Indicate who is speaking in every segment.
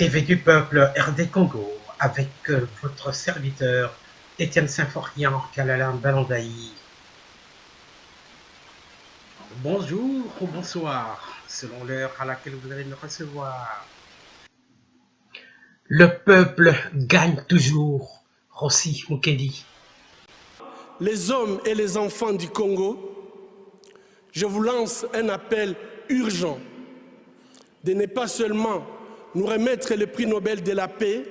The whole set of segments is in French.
Speaker 1: TV du peuple RD Congo avec votre serviteur Étienne Symphorien Kalala Balandaï. Bonjour ou bonsoir, selon l'heure à laquelle vous allez me recevoir. Le peuple gagne toujours, Rossi Mukendi.
Speaker 2: Les hommes et les enfants du Congo, je vous lance un appel urgent de ne pas seulement nous remettre le prix Nobel de la paix,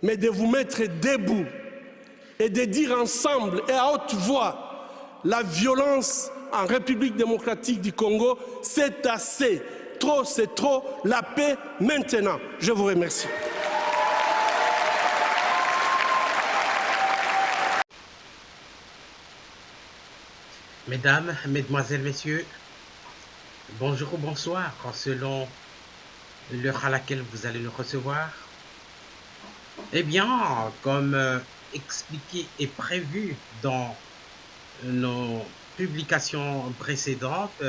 Speaker 2: mais de vous mettre debout et de dire ensemble et à haute voix la violence en République démocratique du Congo, c'est assez, trop c'est trop, la paix maintenant. Je vous remercie.
Speaker 1: Mesdames, mesdemoiselles, messieurs, bonjour ou bonsoir, selon l'heure à laquelle vous allez nous recevoir. Eh bien, comme expliqué et prévu dans nos publications précédentes,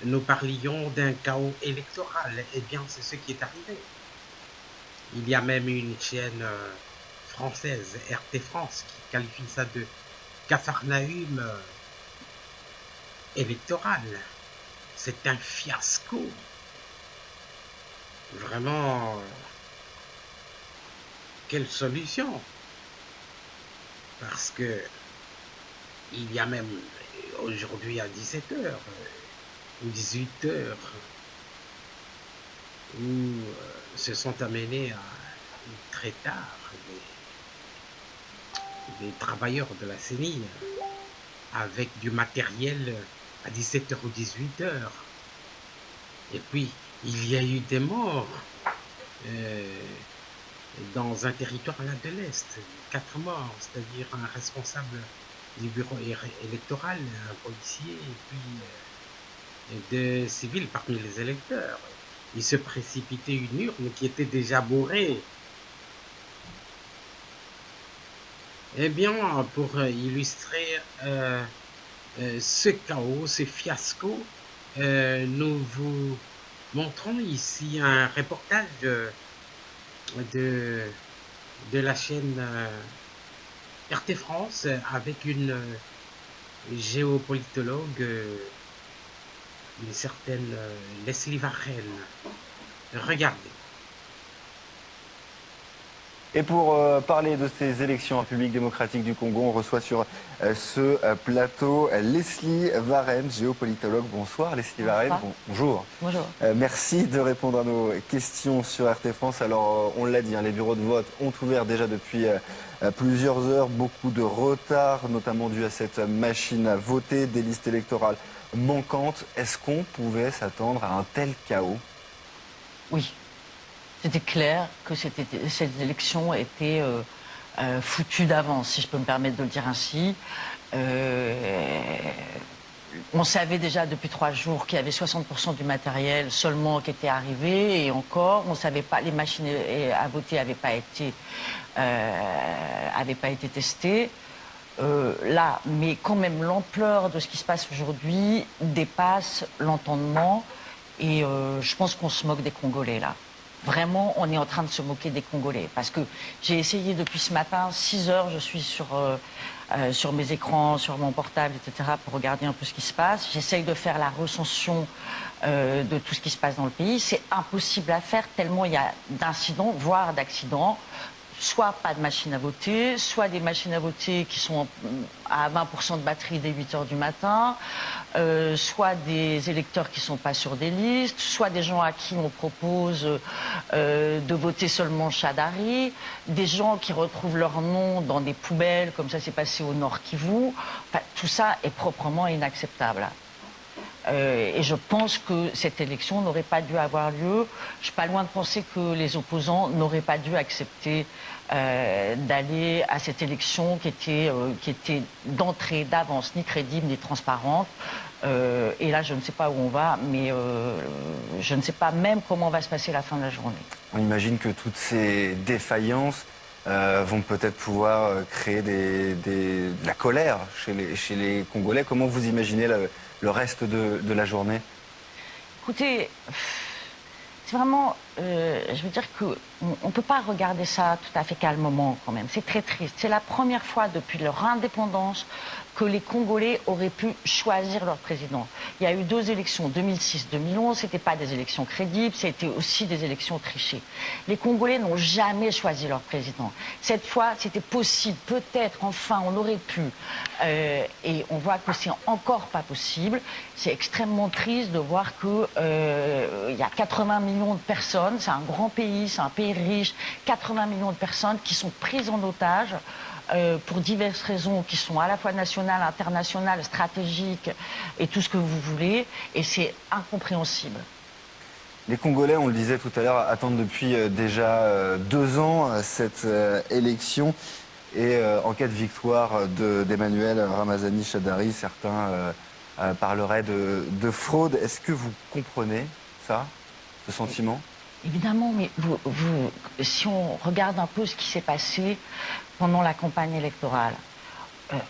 Speaker 1: nous parlions d'un chaos électoral. Eh bien, c'est ce qui est arrivé. Il y a même une chaîne française, RT France, qui qualifie ça de Capharnaüm électoral. C'est un fiasco. Vraiment, quelle solution? Parce que il y a même aujourd'hui à 17h ou 18h où se sont amenés à très tard des travailleurs de la CENI avec du matériel à 17h ou 18h. Et puis, il y a eu des morts dans un territoire là de l'Est. 4 morts, c'est-à-dire un responsable du bureau électoral, un policier, et puis 2 civils parmi les électeurs. Il se précipitait une urne qui était déjà bourrée. Eh bien, pour illustrer ce chaos, ce fiasco, nous vous montrons ici un reportage de la chaîne RT France avec une géopolitologue, une certaine Leslie Varenne. Regardez.
Speaker 3: Et pour parler de ces élections en République démocratique du Congo, on reçoit sur ce plateau Leslie Varenne, géopolitologue. Bonsoir Leslie Varenne. Bonjour.
Speaker 4: Bonjour.
Speaker 3: Merci de répondre à nos questions sur RT France. Alors on l'a dit, les bureaux de vote ont ouvert déjà depuis plusieurs heures. Beaucoup de retard, notamment dû à cette machine à voter, des listes électorales manquantes. Est-ce qu'on pouvait s'attendre à un tel chaos?
Speaker 4: Oui. C'était clair que cette élection était foutue d'avance, si je peux me permettre de le dire ainsi. On savait déjà depuis 3 jours qu'il y avait 60% du matériel seulement qui était arrivé, et encore, on ne savait pas, les machines à voter n'avaient pas été testées. Là, mais quand même, l'ampleur de ce qui se passe aujourd'hui dépasse l'entendement, et je pense qu'on se moque des Congolais, là. Vraiment, on est en train de se moquer des Congolais. Parce que j'ai essayé depuis ce matin, 6 heures, je suis sur mes écrans, sur mon portable, etc., pour regarder un peu ce qui se passe. J'essaye de faire la recension de tout ce qui se passe dans le pays. C'est impossible à faire tellement il y a d'incidents, voire d'accidents. Soit pas de machines à voter, soit des machines à voter qui sont à 20% de batterie dès 8 heures du matin, soit des électeurs qui ne sont pas sur des listes, soit des gens à qui on propose de voter seulement Chadari, des gens qui retrouvent leur nom dans des poubelles, comme ça s'est passé au Nord Kivu. Enfin, tout ça est proprement inacceptable. Et je pense que cette élection n'aurait pas dû avoir lieu. Je suis pas loin de penser que les opposants n'auraient pas dû accepter d'aller à cette élection qui était d'entrée, d'avance, ni crédible, ni transparente. Et là, je ne sais pas où on va, mais je ne sais pas même comment va se passer la fin de la journée.
Speaker 3: On imagine que toutes ces défaillances vont peut-être pouvoir créer de la colère chez les Congolais. Comment vous imaginez le reste de la journée?
Speaker 4: Écoutez, vraiment, je veux dire que on peut pas regarder ça tout à fait calmement quand même. C'est très triste. C'est la première fois depuis leur indépendance que les Congolais auraient pu choisir leur président. Il y a eu 2 élections, 2006-2011, c'était pas des élections crédibles, c'était aussi des élections trichées. Les Congolais n'ont jamais choisi leur président. Cette fois, c'était possible, peut-être, enfin, on aurait pu. Et on voit que c'est encore pas possible. C'est extrêmement triste de voir que il y a 80 millions de personnes, c'est un grand pays, c'est un pays riche, 80 millions de personnes qui sont prises en otage pour diverses raisons qui sont à la fois nationales, internationales, stratégiques et tout ce que vous voulez. Et c'est incompréhensible.
Speaker 3: Les Congolais, on le disait tout à l'heure, attendent depuis déjà 2 ans cette élection. Et en cas de victoire d'Emmanuel Ramazani Shadary, certains parleraient de fraude. Est-ce que vous comprenez ça, ce sentiment?
Speaker 4: Évidemment, mais si on regarde un peu ce qui s'est passé pendant la campagne électorale,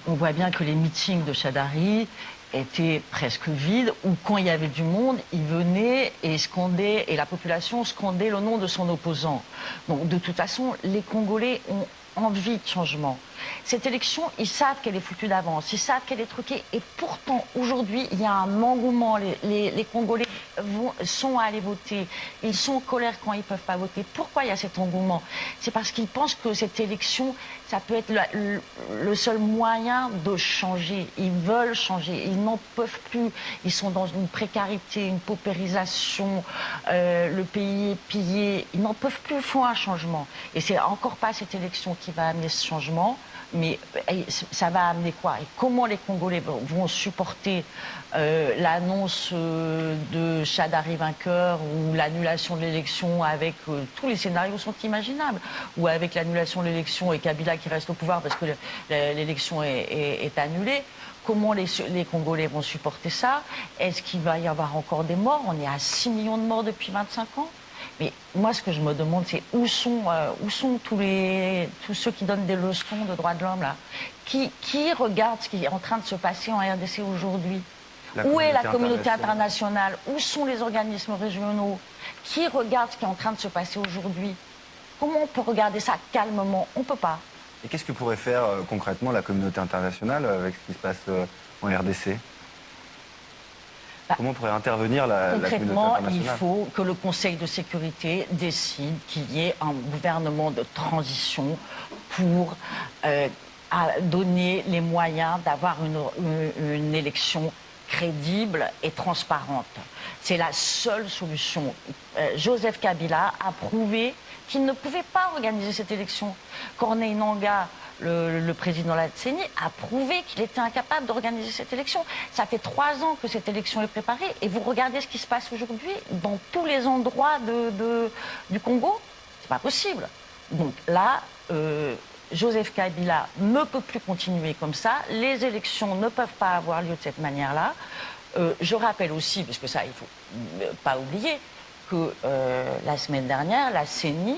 Speaker 4: on voit bien que les meetings de Shadary étaient presque vides, ou quand il y avait du monde, il venait et scandait, et la population scandait le nom de son opposant. Donc de toute façon, les Congolais ont envie de changement. Cette élection, ils savent qu'elle est foutue d'avance, ils savent qu'elle est truquée, et pourtant, aujourd'hui, il y a un engouement. Les Congolais sont allés voter, ils sont en colère quand ils ne peuvent pas voter. Pourquoi il y a cet engouement? C'est parce qu'ils pensent que cette élection, ça peut être le seul moyen de changer. Ils veulent changer, ils n'en peuvent plus. Ils sont dans une précarité, une paupérisation, le pays est pillé. Ils n'en peuvent plus, il faut un changement. Et c'est encore pas cette élection qui va amener ce changement. Mais ça va amener quoi? Et comment les Congolais vont supporter l'annonce de Shadary vainqueur, ou l'annulation de l'élection avec tous les scénarios sont imaginables, ou avec l'annulation de l'élection et Kabila qui reste au pouvoir parce que l'élection est annulée? Comment les Congolais vont supporter ça? Est-ce qu'il va y avoir encore des morts? On est à 6 millions de morts depuis 25 ans. Mais moi, ce que je me demande, c'est où sont tous ceux qui donnent des leçons de droits de l'homme, là? Qui regarde ce qui est en train de se passer en RDC aujourd'hui? Où est la communauté internationale? Où sont les organismes régionaux? Qui regarde ce qui est en train de se passer aujourd'hui? Comment on peut regarder ça calmement? On ne peut pas.
Speaker 3: Et qu'est-ce que pourrait faire concrètement la communauté internationale avec ce qui se passe en RDC? Comment pourrait intervenir la communauté
Speaker 4: Concrètement,
Speaker 3: internationale?
Speaker 4: il faut que le Conseil de sécurité décide qu'il y ait un gouvernement de transition pour donner les moyens d'avoir une élection crédible et transparente. C'est la seule solution. Joseph Kabila a prouvé qu'il ne pouvait pas organiser cette élection. Corneille Nangaa, le président de la CENI, a prouvé qu'il était incapable d'organiser cette élection. Ça fait 3 ans que cette élection est préparée, et vous regardez ce qui se passe aujourd'hui dans tous les endroits du Congo. C'est pas possible. Donc là, Joseph Kabila ne peut plus continuer comme ça. Les élections ne peuvent pas avoir lieu de cette manière-là. Je rappelle aussi, parce que ça, il ne faut pas oublier, que la semaine dernière, la CENI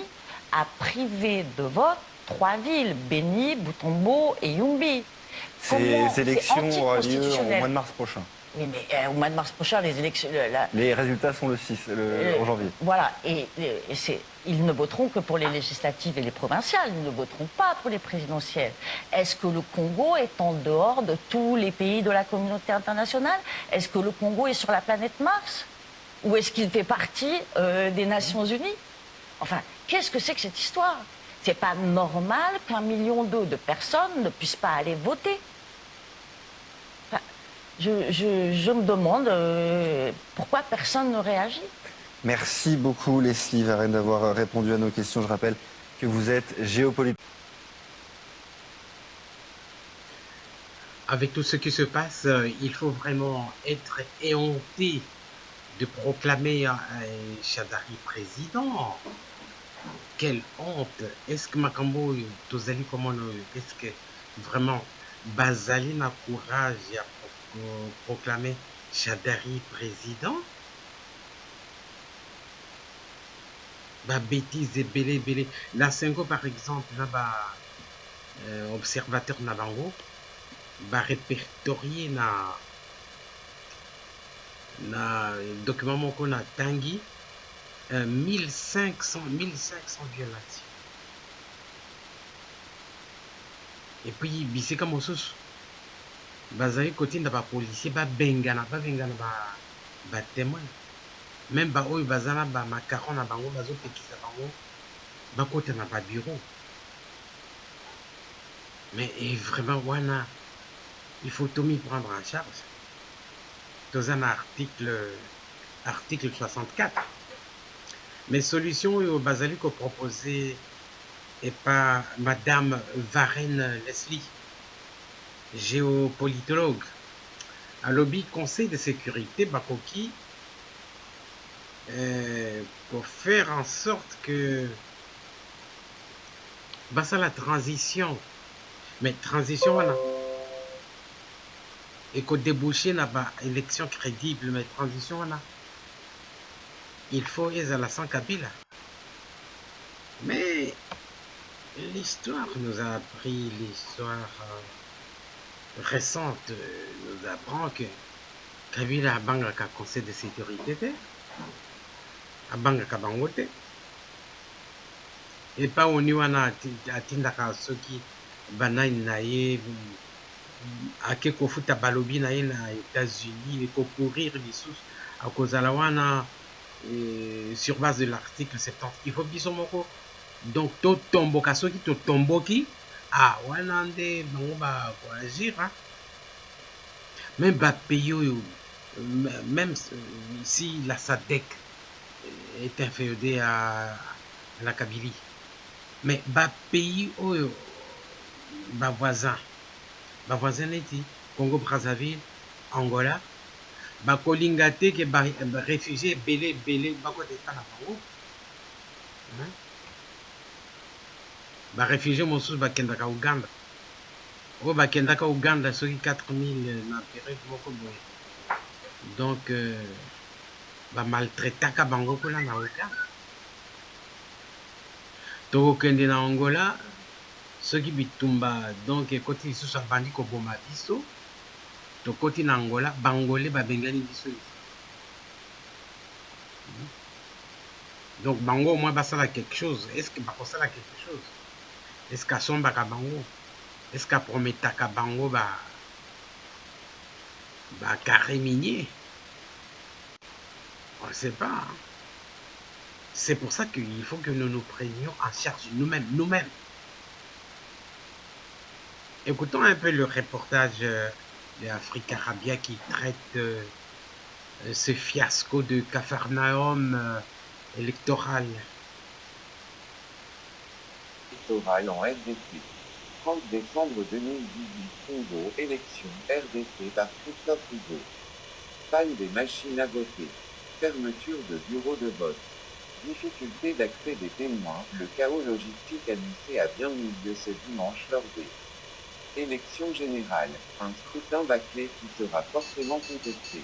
Speaker 4: a privé de vote 3 villes, Béni, Boutombo et Yumbi.
Speaker 3: Ces élections auront lieu au mois de mars prochain.
Speaker 4: Oui, mais au mois de mars prochain, les élections...
Speaker 3: Les résultats sont le 6, en janvier.
Speaker 4: Voilà, ils ne voteront que pour les législatives et les provinciales, ils ne voteront pas pour les présidentielles. Est-ce que le Congo est en dehors de tous les pays de la communauté internationale? Est-ce que le Congo est sur la planète Mars? Ou est-ce qu'il fait partie des Nations Unies? Enfin, qu'est-ce que c'est que cette histoire? C'est pas normal qu'1,2 million de personnes ne puissent pas aller voter. Enfin, je me demande pourquoi personne ne réagit.
Speaker 3: Merci beaucoup Leslie Varenne d'avoir répondu à nos questions. Je rappelle que vous êtes géopolitique.
Speaker 1: Avec tout ce qui se passe, il faut vraiment être éhonté de proclamer Shadary président. Quelle honte! Est-ce que Makambo Tozali comment est-ce que vraiment Bazali n'a courage à proclamer Shadary président? Bah bêtise et belé. La Sengo par exemple, là bas observateur Nabango, bah répertorié na document qu'on a Tanguy. 1500 violations. Et puis, bisika mosusu bazali kotinda bapolisier babengana batémoin, même baoyo baza na bamakaron na bango bazopekisa bango bakota na babureau. Mais vraiment wana il faut tout m'y prendre en charge. Dans un article 64. Mais solution au bazali ko proposé et par Madame Varenne Leslie, géopolitologue, à lobby Conseil de sécurité Bakoki, pour faire en sorte que ça la transition, mais transition voilà, et qu'au déboucher n'a pas élection crédible, mais transition voilà, il faut y aller sans Kabila. Mais l'histoire nous a appris, l'histoire récente nous apprend que Kabila a bangaka conseil de sécurité, a bangaka bangote, et pas au niveau na atindaka soki banai naye ake kofuta balobi naye na États-Unis et courir lisusu à kozala wana sur base de l'article 70 il faut biso moko. Donc to tomboka soki to tomboki wana nde bango ba agir même ba pays même si la SADC est inféodée à la Kabylie, mais ba pays ba voisin neti Congo Brazzaville, Angola ba kolinga te ke ba réfugié belé bakoteka na bango ba réfugié mosusu bakendaka Uganda oyo bakendaka Uganda soki 4000 na période moko boye, donc ba maltraitaka bango kuna na Uganda. Tokokende na Angola soki bitumba donc ekoti lisusu abandi koboma biso tokoti na Angola bangolais babengani biso. Donc bango au moins basala quelque chose. Est-ce que bakosala quelque chose? Est-ce qu'asombaka bango? Est-ce qu'aprometaka bango ba carré minier? On ne sait pas. C'est pour ça qu'il faut que nous nous prenions en charge nous-mêmes. Écoutons un peu le reportage de Africa Arabia qui traite ce fiasco de Capharnaüm électoral.
Speaker 5: Électoral en RDC. 30 décembre 2018, Congo, élection RDC par Christophe Hugo. Panne des machines à voter. Fermeture de bureaux de vote. Difficulté d'accès des témoins, le chaos logistique annoncé a bien eu lieu ce dimanche lors des élections générales, un scrutin bâclé qui sera forcément contesté.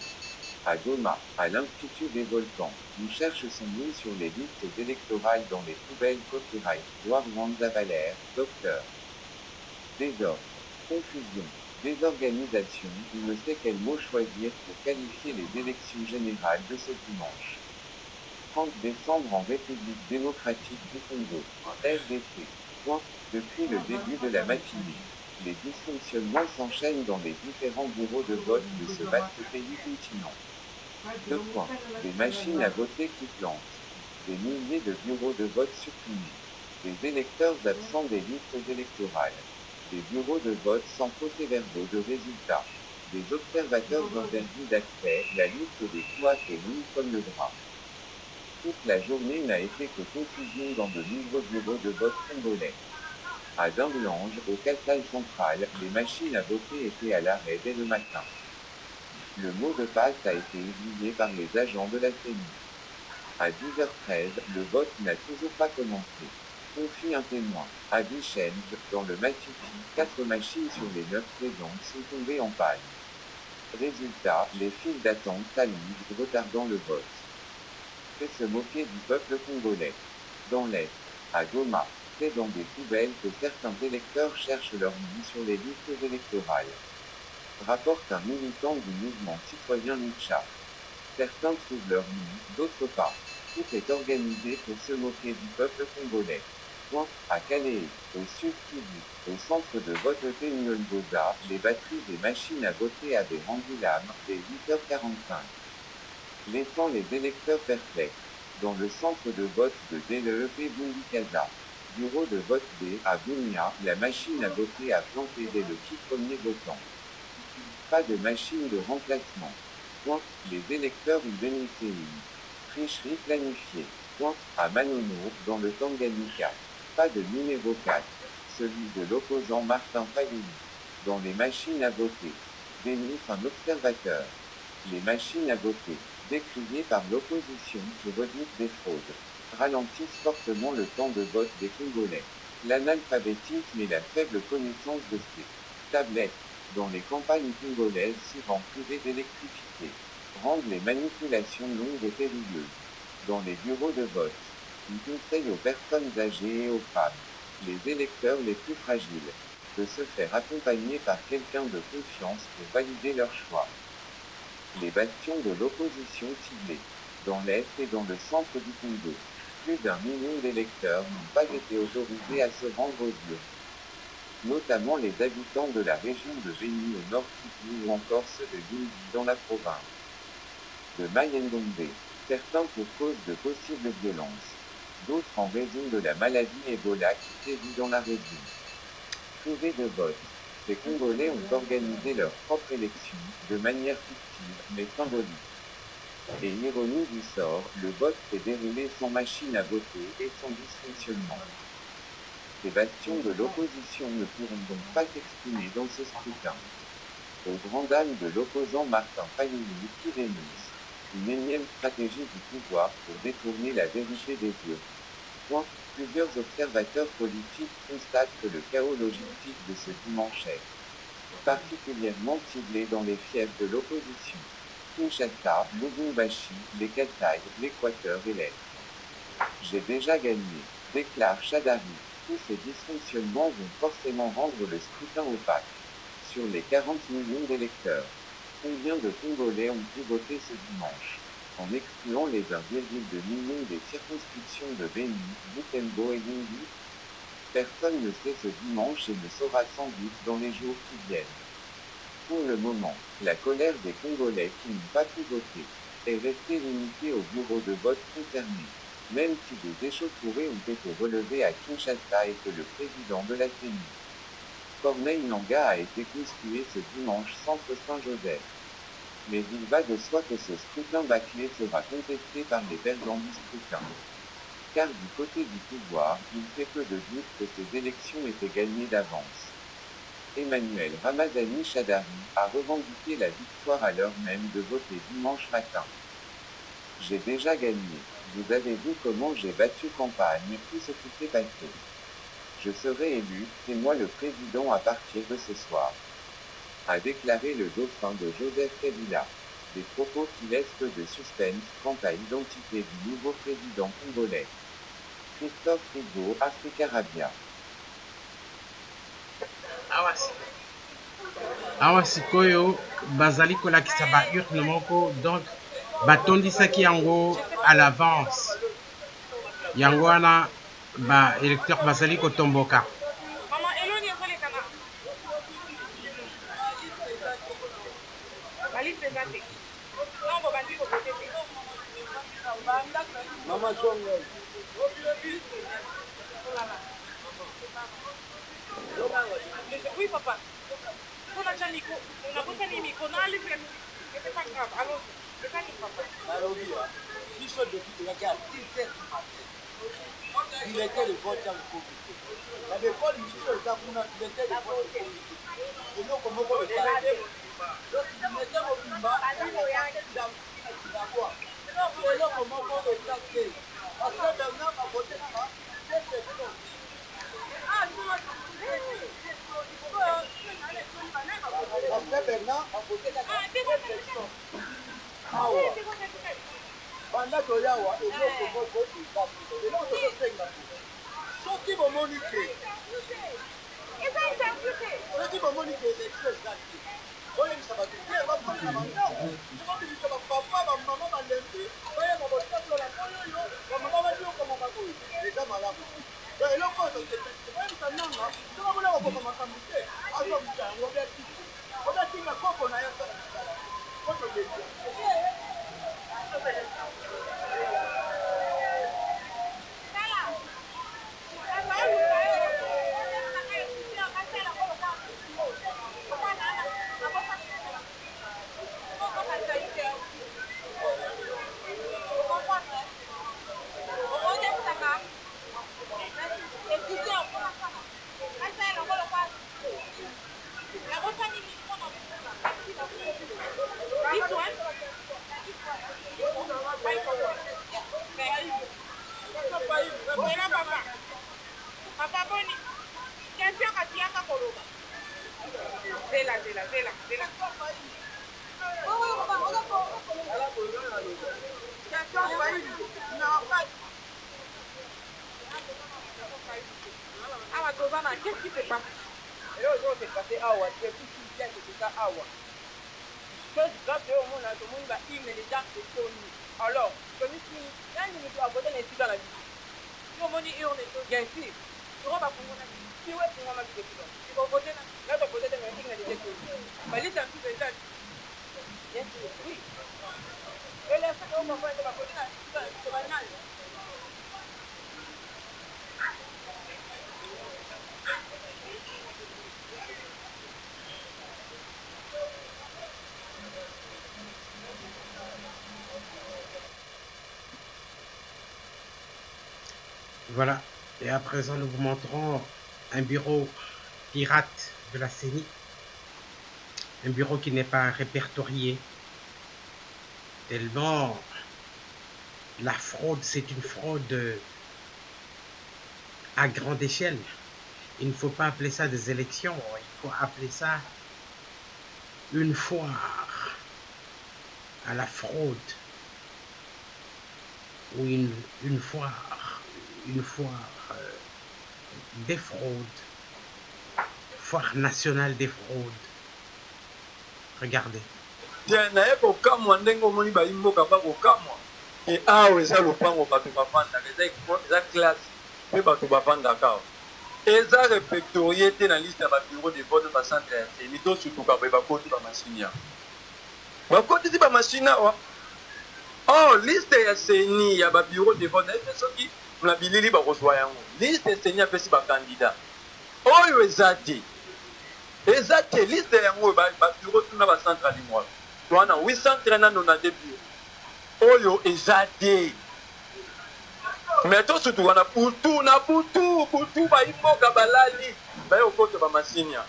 Speaker 5: À Goma, à l'Institut des volcans, on cherche son nom sur les listes électorales dans les poubelles copyright. Rwanda Valère, docteur. Désordre, confusion, désorganisation, on ne sait quel mot choisir pour qualifier les élections générales de ce dimanche. 30 décembre en République démocratique du Congo, RDC. Depuis le début de la matinée, les dysfonctionnements s'enchaînent dans les différents bureaux de vote de ce vaste pays continent. Des machines à voter qui plantent. Des milliers de bureaux de vote supprimés. Des électeurs absents des listes électorales. Des bureaux de vote sans procès-verbaux de résultats. Des observateurs interdits d'accès, la liste des choix est longue comme le bras. Toute la journée n'a été que confusion dans de nombreux bureaux de vote congolais. À Dindelange, au Kasaï central, les machines à voter étaient à l'arrêt dès le matin. Le mot de passe a été oublié par les agents de la CENI. À 10h13, le vote n'a toujours pas commencé. Confie un témoin. À Bichenj, dans le Matupi, 4 machines sur les 9 présentes sont tombées en panne. Résultat, les files d'attente s'allongent, retardant le vote. Fait se moquer du peuple congolais. Dans l'Est, à Goma, c'est dans des poubelles que certains électeurs cherchent leur nom sur les listes électorales. Rapporte un militant du mouvement citoyen Lucha. Certains trouvent leur nom, d'autres pas. Tout est organisé pour se moquer du peuple congolais. Point. À Calais, au sud Kivu, au centre de vote Goza, les batteries des machines à voter avaient rendu l'âme dès 8h45. Laissant les électeurs perplexes. Dans le centre de vote de DLEP Bundikaza, bureau de vote D à Bunia, la machine à voter a planté dès le tout premier votant. Pas de machine de remplacement. Point. Les électeurs ont dénoncé une tricherie planifiée. Point. À Manono, dans le Tanganyika. Pas de numéro 4. Celui de l'opposant Martin Fayulu. Dans les machines à voter. Dénonce un observateur. Les machines à voter, décriées par l'opposition qui redoute des fraudes, ralentissent fortement le temps de vote des Congolais. L'analphabétisme et la faible connaissance de ces tablettes, dans les campagnes congolaises souvent privées d'électricité, rendent les manipulations longues et périlleuses. Dans les bureaux de vote, ils conseillent aux personnes âgées et aux femmes, les électeurs les plus fragiles, de se faire accompagner par quelqu'un de confiance pour valider leur choix. Les bastions de l'opposition ciblés, dans l'Est et dans le centre du Congo, plus d'1 million d'électeurs n'ont pas été autorisés à se rendre aux urnes. Notamment les habitants de la région de Béni au nord Kivu ou encore ceux de Gindi dans la province de Mayendombe, certains pour cause de possibles violences, d'autres en raison de la maladie Ebola qui sévit dans la région. Privés de vote, ces Congolais ont organisé leur propre élection, de manière fictive, mais symbolique. Et ironie du sort, le vote s'est déroulé sans machine à voter et sans dysfonctionnement. Ces bastions de l'opposition ne pourront donc pas s'exprimer dans ce scrutin. Aux grandes dames de l'opposant Martin Fayulu qui dénonce une énième stratégie du pouvoir pour détourner la vérité des urnes. Point. Plusieurs observateurs politiques constatent que le chaos logistique de ce dimanche est particulièrement ciblé dans les fiefs de l'opposition. Kinshasa, Lubumbashi, les Kasaï, l'Équateur et l'Est. J'ai déjà gagné, déclare Chadari. Tous ces dysfonctionnements vont forcément rendre le scrutin opaque. Sur les 40 millions d'électeurs, combien de Congolais ont pu voter ce dimanche? En excluant les 1,2 million des circonscriptions de Béni, Butembo et Gindi? Personne ne sait ce dimanche et ne saura sans doute dans les jours qui viennent. Pour le moment, la colère des Congolais qui n'ont pas pu voter est restée limitée au bureau de vote concerné, même si des échauffourées ont été relevées à Kinshasa et que le président de la CENI, Corneille Nangaa, a été conspué ce dimanche centre Saint-Joseph. Mais il va de soi que ce scrutin bâclé sera contesté par les perdants du scrutin. Car du côté du pouvoir, il fait peu de doute que ces élections étaient gagnées d'avance. Emmanuel Ramazani Chadari a revendiqué la victoire à l'heure même de voter dimanche matin. J'ai déjà gagné. Vous avez vu comment j'ai battu campagne, tout ce qui s'est passé. Je serai élu, c'est moi le président à partir de ce soir, a déclaré le dauphin de Joseph Kabila. Des propos qui laissent peu de suspense quant à l'identité du nouveau président congolais. Christophe Rigaud, Africa Rabia.
Speaker 1: Awa sikoyo bazali kolakisa ba urne moko, donc batondisaki yango à l'avance. Yango wana ba électeur bazali kotomboka.
Speaker 6: Maman Zongo. Oui, papa. On a déjà Nico. On a beaucoup de Nico. On a les frères. C'est pas grave. Alors, c'est pas grave, papa. Alors, oui, il faut de tout. Il y a 17 matin. Il était le vote dans le Covid. La l'école, il était le vote dans le Covid. Et donc, comment on le fait? Donc, il mettait au Bimba. D'accord. Et là, comment on le fait? Parce que maintenant, on a voté là-bas. Ah, non, après Bernard a voté la question. Ah ouais. Pendant que Yawa et l'autre vote, il va et l'autre vote, il va ceux qui vont moniquer. Ceux qui vont moniquer les choses là-dessus. On est ça va dire, on va prendre la main. Je vais dire que papa, maman, ma lundi, on va voter pour la qu'est-ce qui se passe? Et là, aujourd'hui, c'est passé Awa, c'est plus qu'il y a que ça Awa. Chose grave, au monde, tout le monde va y mettre les gens de Tony. Alors, comme si, là, il nous doit voter les dans la vie. Si on dit urne, bien sûr, tu vas pas pour moi. Si ouais, pour moi, je vais tu vas voter là, tu vas voter dans la vie, il y a des choses. Mais les gens qui veulent ça, bien sûr, oui. Et là, ça, on va voter là, c'est banal.
Speaker 1: Voilà. Et à présent, nous vous montrons un bureau pirate de la CENI. Un bureau qui n'est pas répertorié. Tellement la fraude, c'est une fraude à grande échelle. Il ne faut pas appeler ça des élections, il faut appeler ça une foire à la fraude ou une foire des fraudes, foire nationale des fraudes. Regardez.
Speaker 7: naye kokamwa ndenge omoni bayimboka bakokamwa e awa eza lopango bato bavandaka eza classe mpe bato bavandaka awa eza répertorie te na liste ya babureau de vote bacentre ya seni to sutuka boye bakoti bamashini awa bakotisi bamashini awa or liste ya seni ya babureau de vote nayebi soki na bilili bakozwa yango liste ya seni apesi bakandida oyo eza te liste yango babureau tuna bacentre alimwaka wana 832 bureau oyo eza te mais to sutu wana butu bayimboka balali baye okota bamasini ya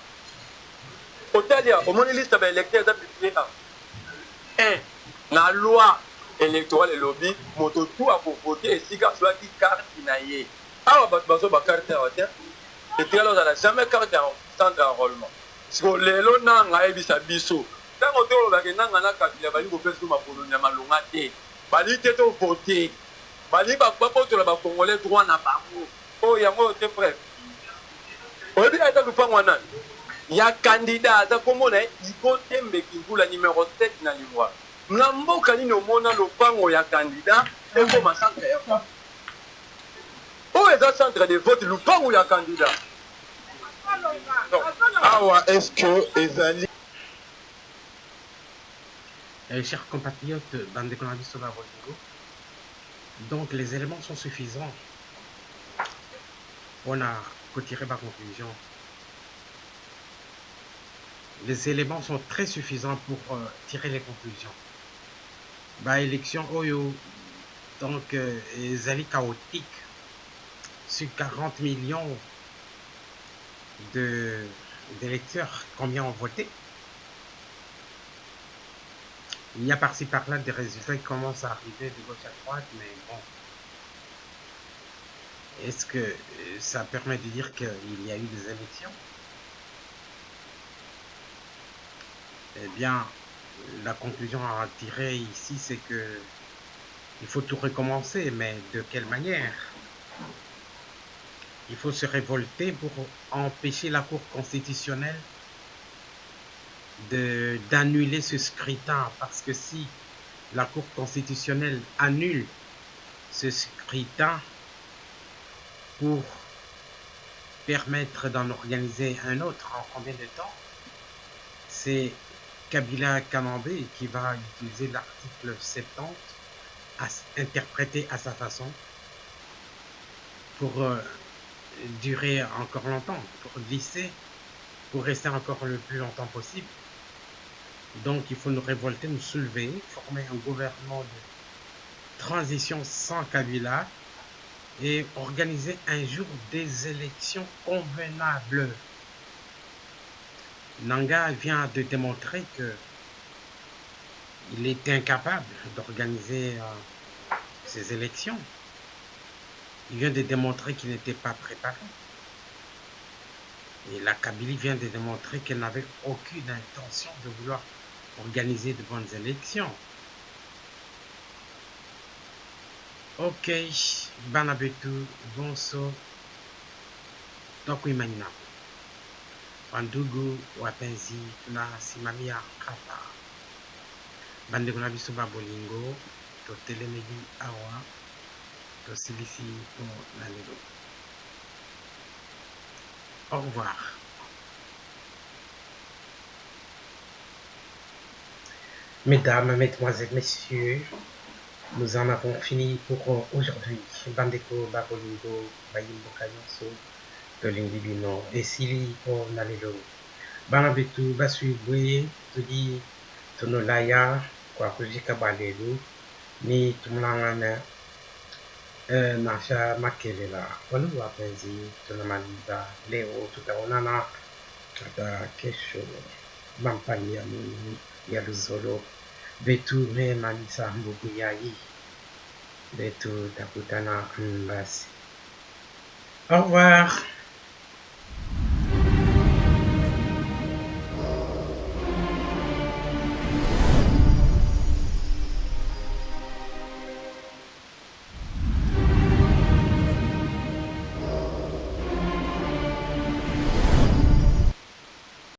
Speaker 7: otali ya omoni liste baélecteur eza publié a 1 na loi électorale elobi moto tu akovote esika azwaki karte na ye awa bato bazwa bakarte awa te etikala ozala jamais carte ya centre enrôlement siko lelo nanga ayebisa biso ntango tolobaka nanga na kabila bali kopesa makolo ya malonga te bali te tovote bali bapotola bakongolais droit na bango oyo yango te bref oyebi ata lupango wana ya kandida aza kombo na ye Igo Tembeki Mbula numéro 7 na lingwa na mboka nini omona lopango ya kandida ekoma centre ya vote oyo eza centre de vote lupango ya kandida awa est-ce que ezali
Speaker 1: Chers compatriotes, bande de cannabis sur la Rodrigo. Donc les éléments sont suffisants. On a retiré ma conclusion. Les éléments sont très suffisants pour tirer les conclusions. Bah, élection Oyo, donc zali chaotique sur 40 millions d'électeurs, combien ont voté? Il y a par-ci par-là des résultats qui commencent à arriver de gauche à droite, mais bon. Est-ce que ça permet de dire qu'il y a eu des élections? Eh bien, la conclusion à tirer ici, c'est que il faut tout recommencer, mais de quelle manière? Il faut se révolter pour empêcher la Cour constitutionnelle d'annuler ce scrutin, parce que si la Cour constitutionnelle annule ce scrutin pour permettre d'en organiser un autre en combien de temps, c'est Kabila Kanambé qui va utiliser l'article 70 interprété à sa façon pour durer encore longtemps, pour glisser, pour rester encore le plus longtemps possible. Donc il faut nous révolter, nous soulever, former un gouvernement de transition sans Kabila et organiser un jour des élections convenables. Nanga vient de démontrer que il était incapable d'organiser ces élections. Il vient de démontrer qu'il n'était pas préparé. Et la Kabylie vient de démontrer qu'elle n'avait aucune intention de vouloir organiser de bonnes élections. Ok, Banabetu, bonso, donc oui, maintenant. wandugu wapenzi tunasimamia hapa bandeko na biso ba bolingo totelemeli awa tosilisi po na lelo. Au revoir. Mesdames, Mesdemoiselles, Messieurs, nous en avons fini pour aujourd'hui. Bandeko Babolingo, Bayimbo Kanyonso, Tolingi Bino, Esili pour Nalelo. Banabetu Basubwe, Tudi, Tonolaya, Kwakujika Balelu, Ni Tumlangana, Nasha Makelela, Olu Wapenzi, Tonamaliba, Leo, Tutaonana, Tata Kesho, Mampani Yamuni, Yaluzolo, Betu me Manisa Mbuguyai, Betu Takutana Mbasi. Au revoir.